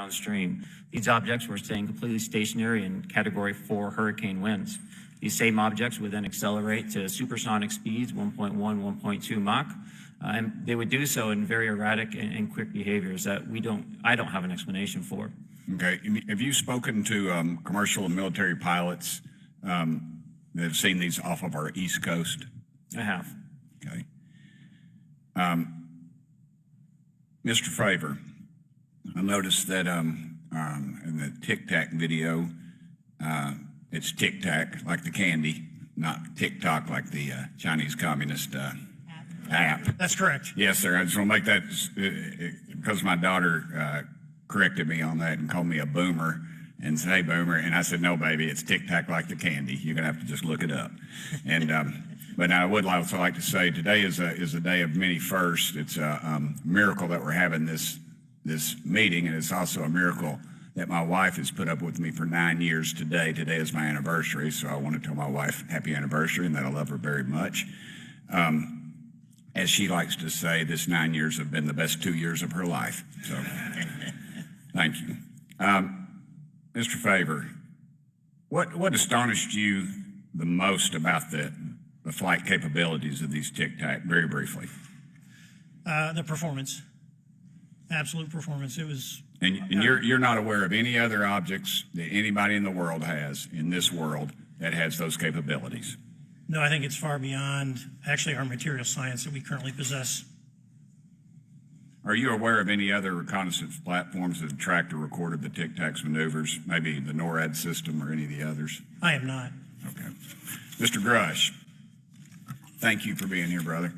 downstream. These objects were staying completely stationary in Category 4 hurricane winds. These same objects would then accelerate to supersonic speeds, 1.1, 1.2 Mach, and they would do so in very erratic and quick behaviors that I don't have an explanation for. Okay, have you spoken to commercial and military pilots that have seen these off of our East Coast? I have. Okay. Mr. Favor, I noticed that in the Tic Tac video, it's Tic Tac like the candy, not TikTok like the Chinese Communist app. That's correct. Yes, sir. I just want to make that because my daughter corrected me on that and called me a boomer and said, "Hey, boomer," and I said, "No, baby, it's Tic Tac like the candy. You're gonna have to just look it up." And but I would also like to say today is a day of many firsts. It's a miracle that we're having this meeting, and it's also a miracle that my wife has put up with me for 9 years today. Today is my anniversary, so I want to tell my wife happy anniversary and that I love her very much. As she likes to say, this 9 years have been the best 2 years of her life. So thank you. Mr. Favor, what astonished you the most about the flight capabilities of these Tic Tac, very briefly? The performance, absolute performance. It was. And you're not aware of any other objects that anybody in the world has in this world that has those capabilities? No, I think it's far beyond actually our material science that we currently possess. Are you aware of any other reconnaissance platforms that have tracked or recorded the Tic Tac's maneuvers, maybe the NORAD system or any of the others? I am not. Okay. Mr. Grush, thank you for being here, brother.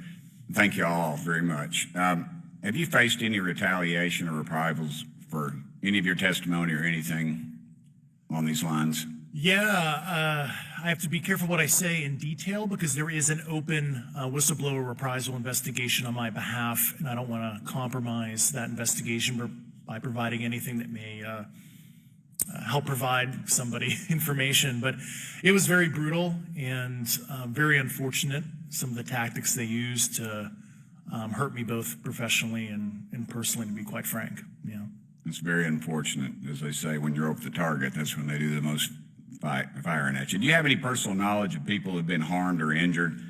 Thank you all very much. Have you faced any retaliation or reprisals for any of your testimony or anything on these lines? Yeah, I have to be careful what I say in detail because there is an open whistleblower reprisal investigation on my behalf, and I don't want to compromise that investigation by providing anything that may help provide somebody information. But it was very brutal and very unfortunate, some of the tactics they used to hurt me both professionally and personally, to be quite frank. Yeah. It's very unfortunate. As they say, when you're over the target, that's when they do the most firing at you. Do you have any personal knowledge of people who have been harmed or injured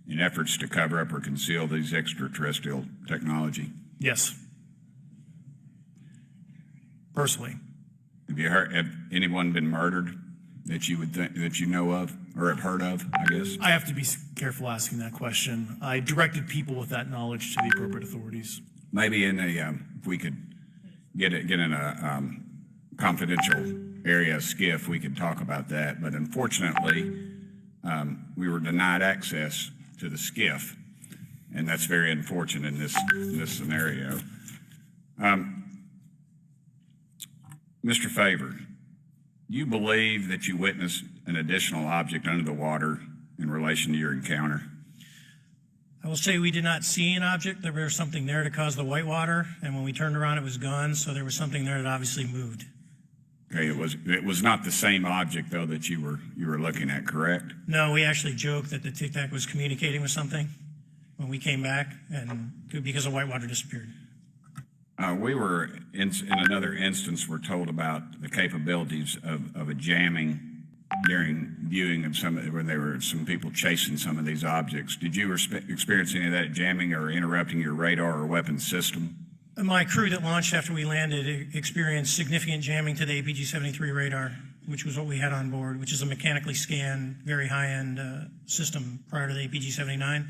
in efforts to cover up or conceal these extraterrestrial technology? Yes. Personally. Have anyone been murdered that you would think that you know of or have heard of, I guess? I have to be careful asking that question. I directed people with that knowledge to the appropriate authorities. Maybe in a if we could get in a confidential area skiff, we could talk about that. But unfortunately, we were denied access to the skiff, and that's very unfortunate in this scenario. Mr. Favor, do you believe that you witnessed an additional object under the water in relation to your encounter? I will say we did not see an object. There was something there to cause the whitewater, and when we turned around, it was gone. So there was something there that obviously moved. Okay, it was not the same object though that you were looking at, correct? No, we actually joked that the Tic Tac was communicating with something when we came back, and because the whitewater disappeared. We were in another instance. We're told about the capabilities of a jamming during viewing of when there were some people chasing some of these objects. Did you experience any of that jamming or interrupting your radar or weapons system? My crew that launched after we landed experienced significant jamming to the APG-73 radar, which was what we had on board, which is a mechanically scanned, very high-end system prior to the APG-79.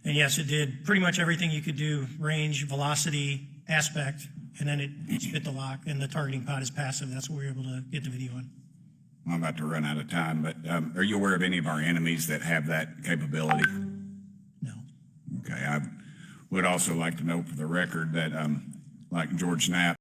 And yes, it did pretty much everything you could do, range, velocity, aspect, and then it spit the lock, and the targeting pod is passive. That's what we were able to get the video on. I'm about to run out of time, but are you aware of any of our enemies that have that capability? No. Okay, I would also like to note for the record that like George Knapp